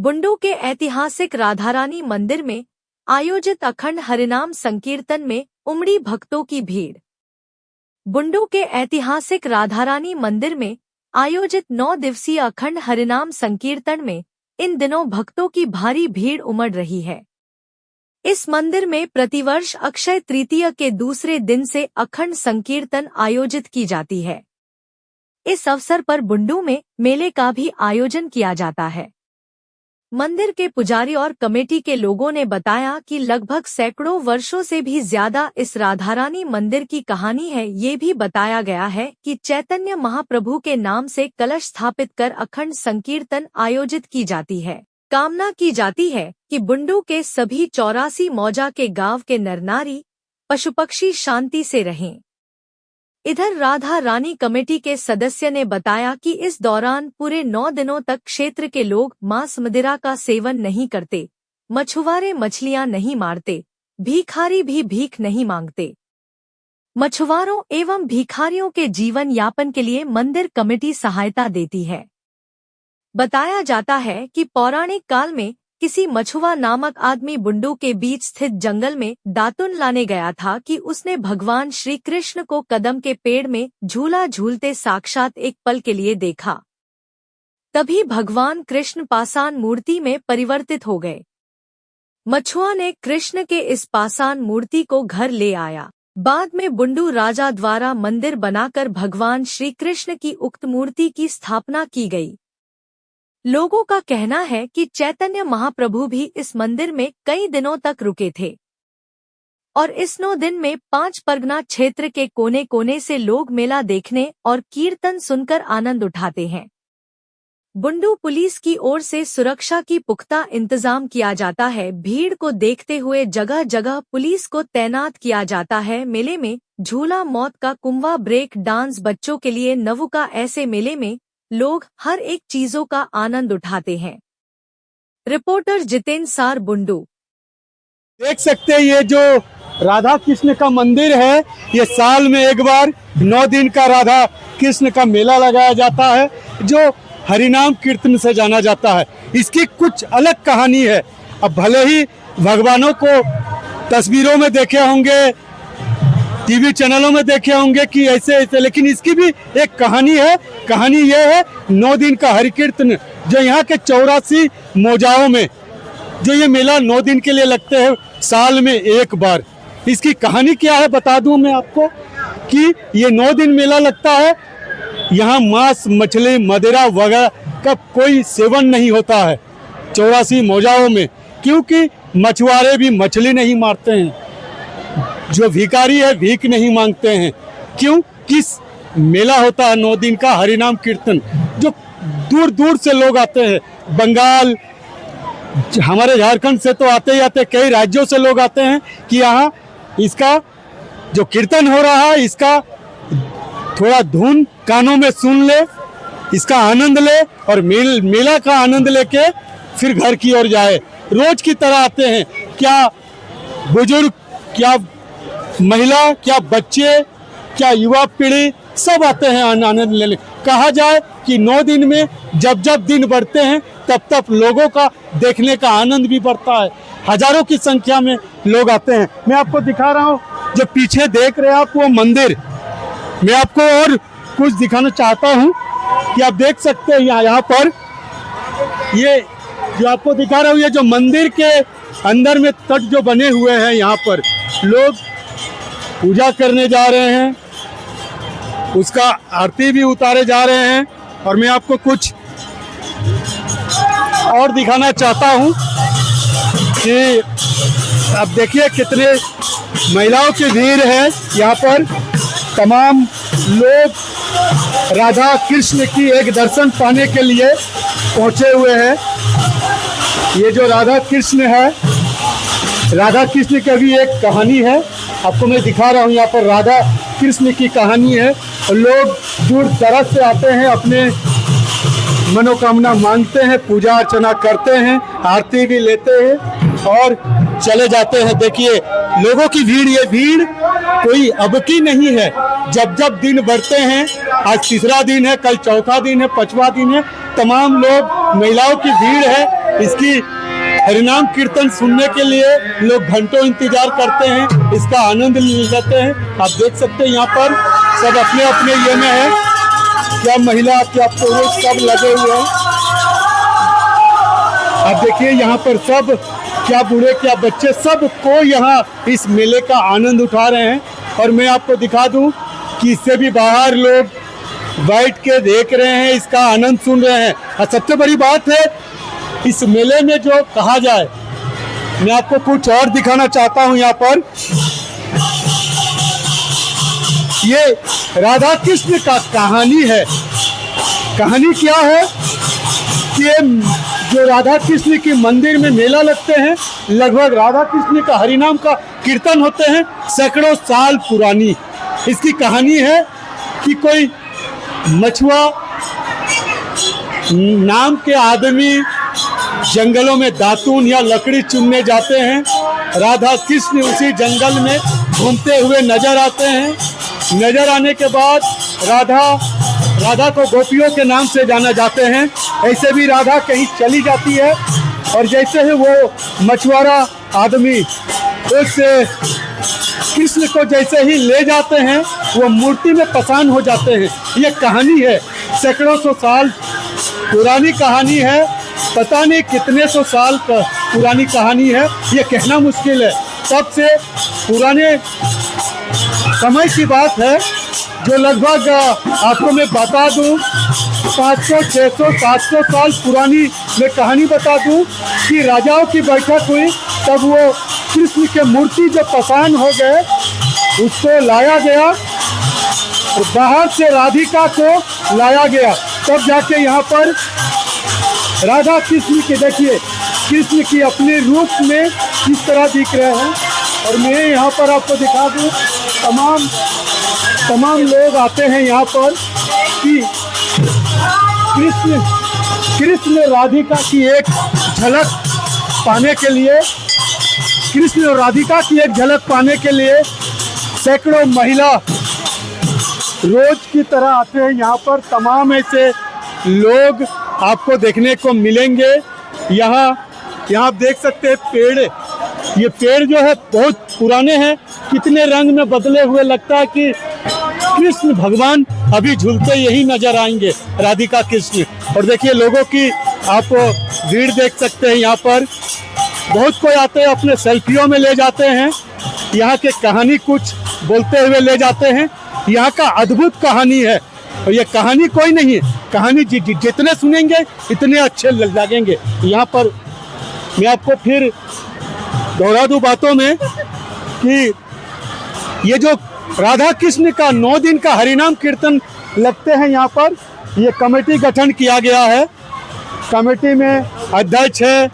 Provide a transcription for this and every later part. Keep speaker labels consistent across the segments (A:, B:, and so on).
A: बुंडू के ऐतिहासिक राधारानी मंदिर में आयोजित अखंड हरिनाम संकीर्तन में उमड़ी भक्तों की भीड़। बुंडू के ऐतिहासिक राधारानी मंदिर में आयोजित 9 दिवसीय अखंड हरिनाम संकीर्तन में इन दिनों भक्तों की भारी भीड़ उमड़ रही है। इस मंदिर में प्रतिवर्ष अक्षय तृतीया के दूसरे दिन से अखंड संकीर्तन आयोजित की जाती है। इस अवसर पर बुंडू में मेले का भी आयोजन किया जाता है। मंदिर के पुजारी और कमेटी के लोगों ने बताया कि लगभग सैकड़ों वर्षों से भी ज्यादा इस राधारानी मंदिर की कहानी है। ये भी बताया गया है कि चैतन्य महाप्रभु के नाम से कलश स्थापित कर अखंड संकीर्तन आयोजित की जाती है। कामना की जाती है कि बुंडू के सभी 84 मौजा के गांव के नर नारी पशु पक्षी शांति से रहें। इधर राधा रानी कमेटी के सदस्य ने बताया कि इस दौरान पूरे 9 दिनों तक क्षेत्र के लोग मांस मदिरा का सेवन नहीं करते, मछुआरे मछलियां नहीं मारते, भिखारी भी भीख नहीं मांगते। मछुआरों एवं भिखारियों के जीवन यापन के लिए मंदिर कमेटी सहायता देती है। बताया जाता है कि पौराणिक काल में किसी मछुआ नामक आदमी बुंडू के बीच स्थित जंगल में दातुन लाने गया था कि उसने भगवान श्री कृष्ण को कदम के पेड़ में झूला झूलते साक्षात एक पल के लिए देखा। तभी भगवान कृष्ण पाषाण मूर्ति में परिवर्तित हो गए। मछुआ ने कृष्ण के इस पाषाण मूर्ति को घर ले आया। बाद में बुंडू राजा द्वारा मंदिर बनाकर भगवान श्री कृष्ण की उक्त मूर्ति की स्थापना की गई। लोगों का कहना है कि चैतन्य महाप्रभु भी इस मंदिर में कई दिनों तक रुके थे और इस 9 दिन में 5 परगना क्षेत्र के कोने कोने से लोग मेला देखने और कीर्तन सुनकर आनंद उठाते हैं। बुंडू पुलिस की ओर से सुरक्षा की पुख्ता इंतजाम किया जाता है। भीड़ को देखते हुए जगह जगह पुलिस को तैनात किया जाता है। मेले में झूला मौत का कुंवा, ब्रेक डांस, बच्चों के लिए नवुका, ऐसे मेले में लोग हर एक चीजों का आनंद उठाते हैं। रिपोर्टर जितेंद्र सार, बुंडू।
B: देख सकते हैं ये जो राधा कृष्ण का मंदिर है, ये साल में एक बार 9 दिन का राधा कृष्ण का मेला लगाया जाता है जो हरिनाम कीर्तन से जाना जाता है। इसकी कुछ अलग कहानी है। अब भले ही भगवानों को तस्वीरों में देखे होंगे, टीवी चैनलों में देखे होंगे कि ऐसे ऐसे, लेकिन इसकी भी एक कहानी है। कहानी ये है 9 दिन का हरि कीर्तन जो यहाँ के 84 मौजाओं में जो ये मेला 9 दिन के लिए लगते हैं साल में एक बार। इसकी कहानी क्या है बता दूं मैं आपको कि ये 9 दिन मेला लगता है। यहाँ मांस, मछली, मदिरा वगैरह का कोई सेवन नहीं होता है 84 मौजाओं में, क्योंकि मछुआरे भी मछली नहीं मारते हैं, जो भिखारी है भीख नहीं मांगते हैं। क्यों? किस मेला होता है 9 दिन का हरिनाम कीर्तन, जो दूर दूर से लोग आते हैं। बंगाल, हमारे झारखंड से तो आते ही आते, कई राज्यों से लोग आते हैं कि यहाँ इसका जो कीर्तन हो रहा है इसका थोड़ा धुन कानों में सुन ले, इसका आनंद ले और मेला का आनंद लेके फिर घर की ओर जाए। रोज की तरह आते हैं, क्या बुजुर्ग, क्या महिला, क्या बच्चे, क्या युवा पीढ़ी, सब आते हैं आनंद लेने। कहा जाए कि 9 दिन में जब जब दिन बढ़ते हैं तब तब लोगों का देखने का आनंद भी बढ़ता है। हजारों की संख्या में लोग आते हैं। मैं आपको दिखा रहा हूँ, जो पीछे देख रहे हैं आप वो मंदिर। मैं आपको और कुछ दिखाना चाहता हूँ कि आप देख सकते हैं यहाँ पर ये जो आपको दिखा रहा हूँ, ये जो मंदिर के अंदर में तट जो बने हुए हैं, यहाँ पर लोग पूजा करने जा रहे हैं, उसका आरती भी उतारे जा रहे हैं। और मैं आपको कुछ और दिखाना चाहता हूँ कि आप देखिए कितने महिलाओं की भीड़ है। यहाँ पर तमाम लोग राधा कृष्ण की एक दर्शन पाने के लिए पहुँचे हुए हैं। ये जो राधा कृष्ण है, राधा कृष्ण की भी एक कहानी है, आपको मैं दिखा रहा हूँ। यहाँ पर राधा कृष्ण की कहानी है और लोग दूर दराज से आते हैं, अपने मनोकामना मांगते हैं, पूजा अर्चना करते हैं, आरती भी लेते हैं और चले जाते हैं। देखिए लोगों की भीड़, ये भीड़ कोई अब की नहीं है। जब जब दिन बढ़ते हैं, आज तीसरा दिन है, कल चौथा दिन है, 5वां दिन है, तमाम लोग, महिलाओं की भीड़ है इसकी हरिनाम कीर्तन सुनने के लिए लोग घंटों इंतजार करते हैं, इसका आनंद लेते हैं। आप देख सकते हैं यहाँ पर सब अपने अपने ये में है, क्या महिला क्या पुरुष सब लगे हुए हैं। आप देखिए यहाँ पर सब, क्या बूढ़े क्या बच्चे, सब को यहाँ इस मेले का आनंद उठा रहे हैं। और मैं आपको दिखा दूं कि इससे भी बाहर लोग बैठ के देख रहे हैं, इसका आनंद सुन रहे हैं। और सबसे बड़ी बात है इस मेले में जो कहा जाए, मैं आपको कुछ और दिखाना चाहता हूं। यहाँ पर ये राधा कृष्ण का कहानी है। कहानी क्या है कि जो राधा कृष्ण के मंदिर में मेला लगते हैं, लगभग राधा कृष्ण का हरिनाम का कीर्तन होते हैं, सैकड़ों साल पुरानी। इसकी कहानी है कि कोई मछुआ नाम के आदमी जंगलों में दातून या लकड़ी चुनने जाते हैं। राधा कृष्ण उसी जंगल में घूमते हुए नजर आते हैं। नजर आने के बाद राधा को गोपियों के नाम से जाना जाते हैं। ऐसे भी राधा कहीं चली जाती है और जैसे ही वो मछुआरा आदमी उस कृष्ण को जैसे ही ले जाते हैं, वो मूर्ति में पसान हो जाते हैं। ये कहानी है, सैकड़ों सौ साल पुरानी कहानी है। पता नहीं कितने सौ साल पुरानी कहानी है, ये कहना मुश्किल है। सबसे पुराने समय की बात है, जो लगभग आपको मैं बता दूं 500, 600, 700 साल पुरानी मैं कहानी बता दूं कि राजाओं की बैठक हुई, तब वो कृष्ण के मूर्ति जो पसान हो गए उसको लाया गया और बाहर से राधिका को लाया गया। तब जाके यहाँ पर राधा कृष्ण के, देखिए कृष्ण की अपने रूप में किस तरह दिख रहे हैं। और मैं यहाँ पर आपको दिखा दूँ, तमाम लोग आते हैं यहाँ पर कि कृष्ण राधिका की एक झलक पाने के लिए, कृष्ण और राधिका की एक झलक पाने के लिए सैकड़ों महिला रोज की तरह आते हैं यहाँ पर। तमाम ऐसे लोग आपको देखने को मिलेंगे। यहाँ आप देख सकते हैं पेड़, ये पेड़ जो है बहुत पुराने हैं, कितने रंग में बदले हुए, लगता है कि कृष्ण भगवान अभी झूलते यही नजर आएंगे, राधिका कृष्ण। और देखिए लोगों की आप भीड़ देख सकते हैं यहाँ पर, बहुत कोई आते हैं, अपने सेल्फियों में ले जाते हैं, यहाँ के कहानी कुछ बोलते हुए ले जाते हैं। यहाँ का अद्भुत कहानी है और ये कहानी कोई नहीं है, कहानी जितने सुनेंगे इतने अच्छे लगेंगे। यहाँ पर मैं आपको फिर दोहरा दूं बातों में कि ये जो राधा कृष्ण का 9 दिन का हरिनाम कीर्तन लगते हैं यहाँ पर, ये कमेटी गठन किया गया है। कमेटी में अध्यक्ष है,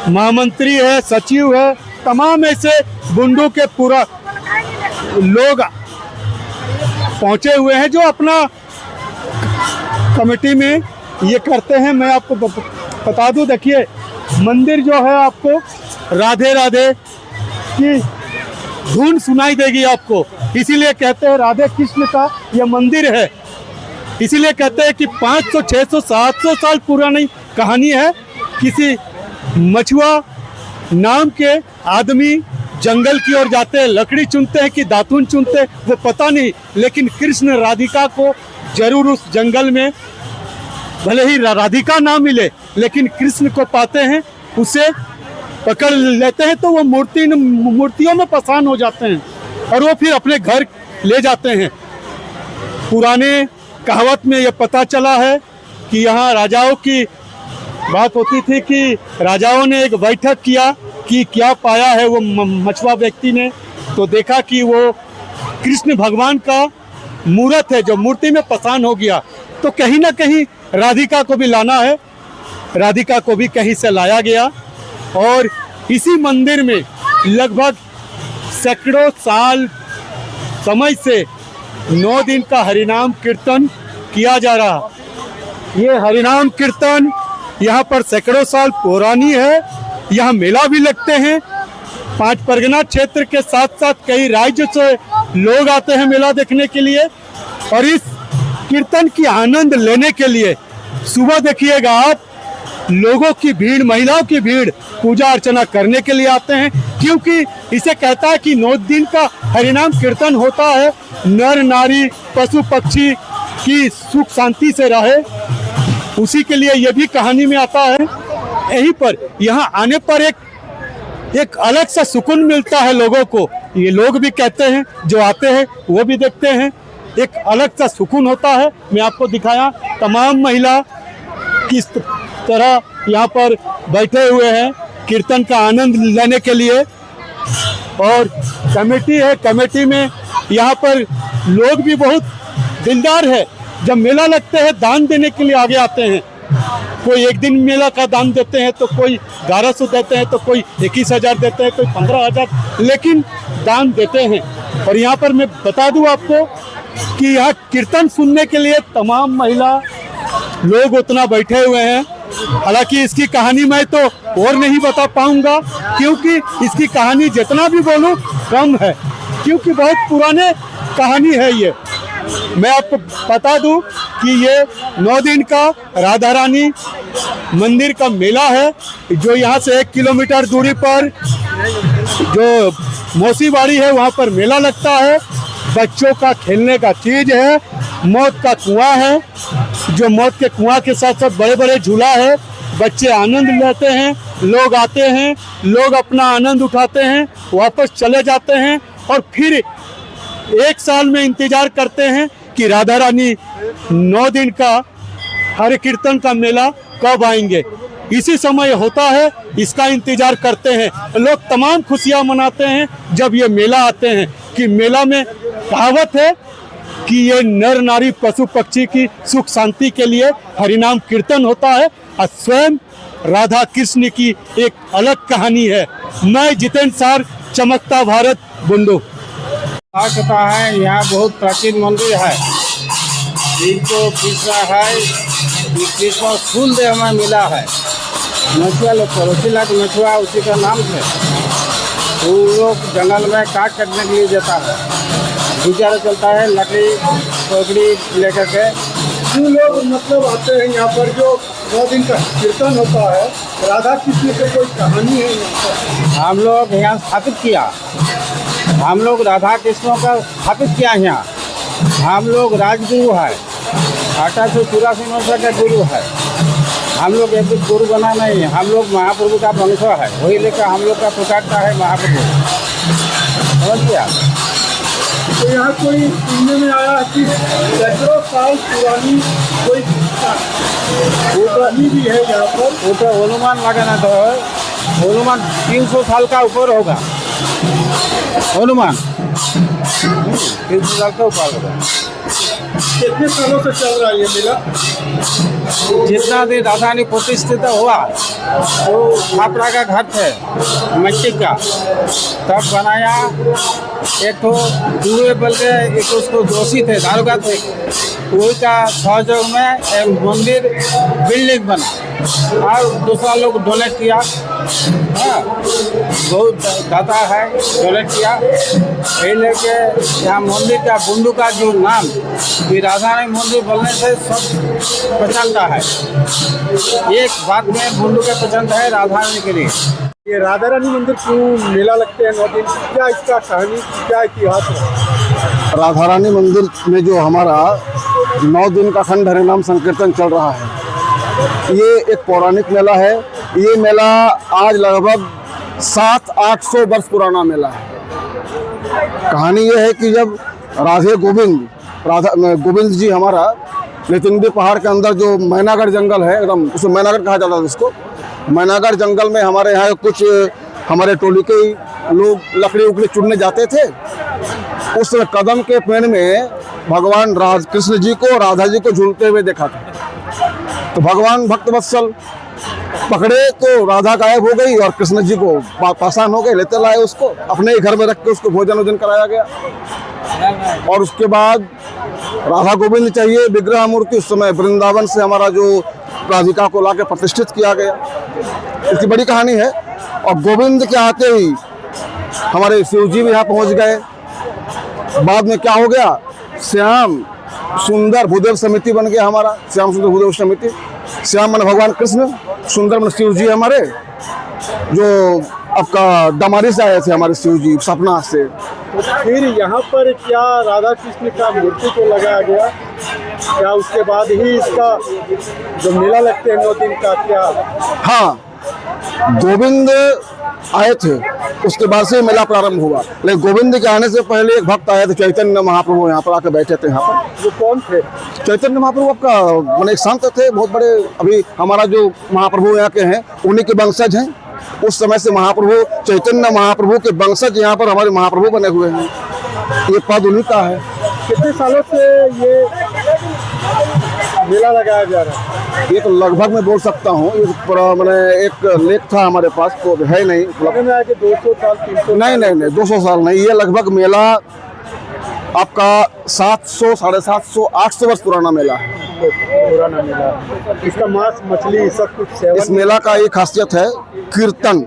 B: महामंत्री है, सचिव है, तमाम ऐसे बुंडू के पूरा लोग पहुंचे हुए हैं जो अपना कमेटी में ये करते हैं। मैं आपको बता दूं, देखिए मंदिर जो है आपको राधे राधे की धुन सुनाई देगी आपको, इसीलिए कहते हैं राधे कृष्ण का ये मंदिर है। इसीलिए कहते हैं कि 500, 600, 700 साल पुरानी कहानी है। किसी मछुआ नाम के आदमी जंगल की ओर जाते हैं, लकड़ी चुनते हैं कि दातून चुनते हैं वो पता नहीं, लेकिन कृष्ण राधिका को जरूर उस जंगल में, भले ही राधिका ना मिले लेकिन कृष्ण को पाते हैं, उसे पकड़ लेते हैं, तो वो मूर्तियों में पसान हो जाते हैं और वो फिर अपने घर ले जाते हैं। पुराने कहावत में ये पता चला है कि यहाँ राजाओं की बात होती थी कि राजाओं ने एक बैठक किया कि क्या पाया है वो मछुआ व्यक्ति ने, तो देखा कि वो कृष्ण भगवान का मूर्त है जो मूर्ति में पसान हो गया। तो कहीं ना कहीं राधिका को भी लाना है, राधिका को भी कहीं से लाया गया और इसी मंदिर में लगभग सैकड़ों साल समय से 9 दिन का हरिनाम कीर्तन किया जा रहा। ये हरिनाम कीर्तन यहाँ पर सैकड़ों साल पुरानी है। यहाँ मेला भी लगते हैं, 5 परगना क्षेत्र के साथ साथ कई राज्य से लोग आते हैं मेला देखने के लिए। और इस कीर्तन की आनंद लेने के लिए सुबह देखिएगा आप लोगों की भीड़, महिलाओं की भीड़ पूजा अर्चना करने के लिए आते हैं, क्योंकि इसे कहता है कि 9 दिन का हरिनाम कीर्तन होता है, नर नारी पशु पक्षी की सुख शांति से रहे, उसी के लिए ये भी कहानी में आता है। यहीं पर यहाँ आने पर एक अलग सा सुकून मिलता है लोगों को। ये लोग भी कहते हैं, जो आते हैं वो भी देखते हैं, एक अलग सा सुकून होता है। मैं आपको दिखाया तमाम महिला किस तरह यहाँ पर बैठे हुए हैं कीर्तन का आनंद लेने के लिए। और कमेटी है, कमेटी में यहाँ पर लोग भी बहुत दिलदार है। जब मेला लगते हैं दान देने के लिए आगे आते हैं। कोई 1 दिन मेला का दान देते हैं, तो कोई 1100 देते हैं, तो कोई 21,000 देते हैं, कोई 15,000, लेकिन दान देते हैं। और यहाँ पर मैं बता दूं आपको कि यहाँ कीर्तन सुनने के लिए तमाम महिला लोग उतना बैठे हुए हैं। हालांकि इसकी कहानी मैं तो और नहीं बता पाऊंगा, क्योंकि इसकी कहानी जितना भी बोलूं कम है, क्योंकि बहुत पुराने कहानी है ये। मैं आपको बता दूं कि ये 9 दिन का राधा रानी मंदिर का मेला है, जो यहाँ से 1 किलोमीटर दूरी पर जो मौसीबाड़ी है वहाँ पर मेला लगता है। बच्चों का खेलने का चीज है, मौत का कुआं है, जो मौत के कुआं के साथ साथ बड़े बड़े झूला है। बच्चे आनंद लेते हैं, लोग आते हैं, लोग अपना आनंद उठाते हैं, वापस चले जाते हैं और फिर 1 साल में इंतजार करते हैं कि राधा रानी 9 दिन का हरे कीर्तन का मेला कब आएंगे। इसी समय होता है, इसका इंतजार करते हैं लोग। तमाम खुशियां मनाते हैं जब ये मेला आते हैं, कि मेला में कहावत है कि ये नर नारी पशु पक्षी की सुख शांति के लिए हरिनाम कीर्तन होता है। और स्वयं राधा कृष्ण की एक अलग कहानी है। मैं जितेंद्र सार, चमकता भारत, बुंडू।
C: कहता है यहाँ बहुत प्राचीन मंदिर है, इनको पिछड़ा है, इसको फूल दे हमें मिला है। मछुआ लोग पड़ोसी लाख मछुआ उसी का नाम है। वो लोग जंगल में काट काटने के लिए जाता है, गुजारा चलता है, लकड़ी पकड़ी लेकर के।
B: जो लोग मतलब आते हैं यहाँ पर, जो 9 दिन का कीर्तन होता है, राधा कृष्ण की कोई कहानी है यहाँ पर?
C: हम लोग यहाँ स्थापित किया, हम लोग राधा कृष्णों का स्थापित किया यहाँ। हम लोग राजगुरु है, 1884 में का गुरु है। हम लोग एक गुरु बना नहीं, हम लोग महाप्रभु का वंश है, वही लेकर हम लोग का पुकारता है महाप्रभु। समझ गया?
B: तो यहाँ कोई सुनने में आया कि सैकड़ों साल पुरानी कोई कहानी भी है यहाँ पर।
C: वो तो अनुमान लगाना तो है, अनुमान 300 साल का ऊपर होगा, अनुमान 300 साल का ऊपर होगा।
B: कितने सालों से चल रहा है ये मेला?
C: जितना दिन राधा रानी प्रतिष्ठित हुआ, वो छापरा का घर थे मिट्टी का, तब बनाया। एक तो दूर बल के एक उसको दोषी थे, दारोगा थे, वही का सहयोग में एक मंदिर बिल्डिंग बना और दूसरा लोग डोनेट किया। हाँ, बहुत दाता है, डोनेट किया। यही लेके यहाँ मंदिर का बुंडू का जो नाम कि राधा रानी मंदिर बोलने से सब पहचानता है। एक बात में बुंडू का पसंद है राधा रानी के लिए।
B: ये राधा रानी मंदिर क्यों मेला लगते हैं 9 दिन? क्या इसका कहानी, क्या इतिहास है?
D: राधा रानी मंदिर में जो हमारा 9 दिन का अखंड हरिनाम संकीर्तन चल रहा है, ये एक पौराणिक मेला है। ये मेला आज लगभग 700-800 वर्ष पुराना मेला है। कहानी ये है कि जब गोविंद जी हमारा लेतिंगडी पहाड़ के अंदर जो मैनागढ़ जंगल है, एकदम उसको मैनागढ़ कहा जाता है, उसको मैनागढ़ जंगल में हमारे यहाँ कुछ हमारे टोली के लोग लकड़ी उकड़ी चुनने जाते थे। उस कदम के पेड़ में भगवान कृष्ण जी को राधा जी को झूलते हुए देखा था। तो भगवान भक्तवत्सल पकड़े तो राधा गायब हो गई और कृष्ण जी को पासान हो गए, लेते लाए उसको, अपने ही घर में रख के उसको भोजन वोजन कराया गया। और उसके बाद राधा गोविंद चाहिए विग्रह मूर्ति, उस समय वृंदावन से हमारा जो राधिका को लाके प्रतिष्ठित किया गया। इसकी बड़ी कहानी है। और गोविंद के आते ही हमारे शिव जी भी यहाँ पहुँच गए। बाद में क्या हो गया, श्याम सुंदर भूदेव समिति बन गया हमारा, श्याम सुंदर भूदेव समिति। श्याम मन भगवान कृष्ण, सुंदर शिव जी हमारे, जो आपका दमारी से आए थे हमारे शिव जी सपना से।
B: तो फिर यहाँ पर क्या राधा कृष्ण का मूर्ति को लगाया गया, क्या उसके बाद ही इसका जो मेला लगते हैं 9 दिन का, क्या?
D: हाँ, गोविंद आए थे, उसके बाद से मेला प्रारंभ हुआ। लेकिन गोविंद के आने से पहले एक भक्त आए थे, चैतन्य महाप्रभु, यहाँ पर आकर बैठे थे। यहाँ पर
B: वो कौन थे?
D: चैतन्य महाप्रभु आपका मैंने एक संत थे, बहुत बड़े। अभी हमारा जो महाप्रभु यहाँ के हैं उन्हीं के वंशज हैं। उस समय से महाप्रभु चैतन्य महाप्रभु के वंशज यहाँ पर हमारे महाप्रभु बने हुए हैं। ये पद उन्हीं का है।
B: कितने सालों से ये मेला लगाया जा रहा है?
D: ये तो लगभग मैं बोल सकता हूँ, ये मैंने एक लेख था हमारे पास, तो है नहीं
B: लगे में आके 200 साल 300
D: नहीं 200 साल नहीं, ये लगभग मेला आपका 700 750 800 वर्ष पुराना मेला है।
B: पुराना मेला। इसका मांस मछली सब कुछ सेवन।
D: इस मेला का एक खासियत है कीर्तन।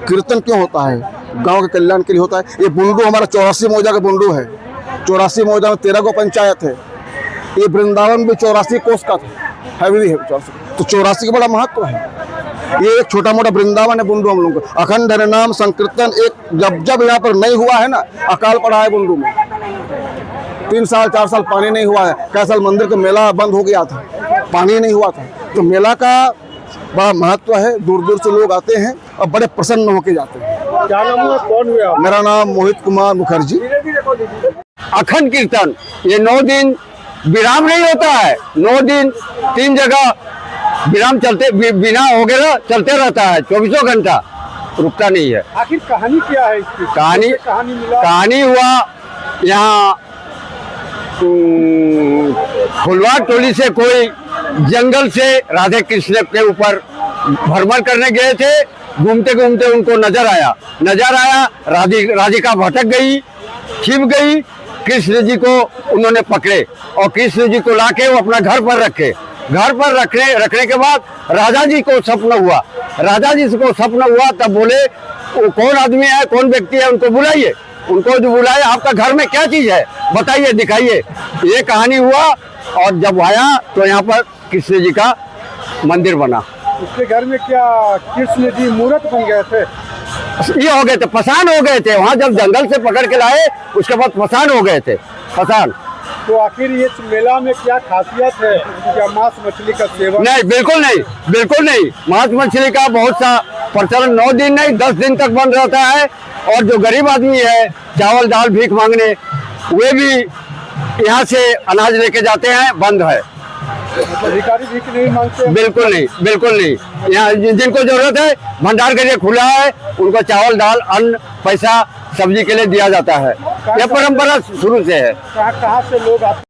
D: कीर्तन क्यों होता है? गांव के कल्याण के लिए होता है। ये बुंडू हमारा 84 मौजा का बुंडू है। 84 मौजा में 13 गो पंचायत है। ये वृंदावन भी 84 कोस का है, भी है 84। तो 84 का बड़ा महत्व है। ये एक छोटा मोटा वृंदावन है बुंडू हम लोग का। अखंड हरिनाम संकीर्तन एक जब यहाँ पर नहीं हुआ है ना, अकाल पड़ा है बुंडू में। 3 साल 4 साल पानी नहीं हुआ है। कई साल मंदिर का मेला बंद हो गया था, पानी नहीं हुआ था। तो मेला का बड़ा महत्व है। दूर दूर से लोग आते हैं और बड़े प्रसन्न होके जाते हैं।
B: क्या नाम है, कौन हुए आप?
D: मेरा नाम मोहित कुमार मुखर्जी।
E: अखंड कीर्तन ये 9 दिन विराम नहीं होता है। 9 दिन 3 जगह विराम चलते, बिना वगैरह चलते रहता है, 24 घंटा रुकता नहीं है।
B: आखिर कहानी क्या है इसकी?
E: कहानी
B: मिला?
E: कहानी हुआ यहाँ फुलवार टोली से कोई जंगल से राधे कृष्ण के ऊपर भ्रमण करने गए थे। घूमते घूमते उनको नजर आया राधिका भटक गई, छिप गई। कृष्ण जी को उन्होंने पकड़े और कृष्ण जी को लाके वो अपना घर पर रखे। घर पर रखने के बाद राजा जी को स्वप्न हुआ। तब बोले वो कौन आदमी है, कौन व्यक्ति है, उनको बुलाइए। उनको जो बुलाया, आपका घर में क्या चीज है बताइए, दिखाइए। ये कहानी हुआ। और जब आया तो यहाँ पर कृष्ण जी का मंदिर बना।
B: उसके घर में क्या कृष्ण जी मूर्त बन गए थे?
E: ये हो गए थे, पसान हो गए थे। वहाँ जब जंगल से पकड़ के लाए उसके बाद पसान हो गए थे, पसान।
B: तो आखिर ये मेला में क्या खासियत है? क्या मांस मछली का सेवन?
E: नहीं, बिल्कुल नहीं। मांस मछली का बहुत सा प्रचलन 9 दिन नहीं 10 दिन तक बंद रहता है। और जो गरीब आदमी है चावल दाल भीख मांगने, वे भी यहाँ से अनाज लेके जाते हैं, बंद है।
B: अधिकारी भीख नहीं मांगते?
E: बिल्कुल नहीं। यहाँ जिनको जरूरत है भंडार के लिए खुला है, उनको चावल दाल अन्न पैसा सब्जी के लिए दिया जाता है। यह परंपरा शुरू से है।
B: कहाँ से लोग आते?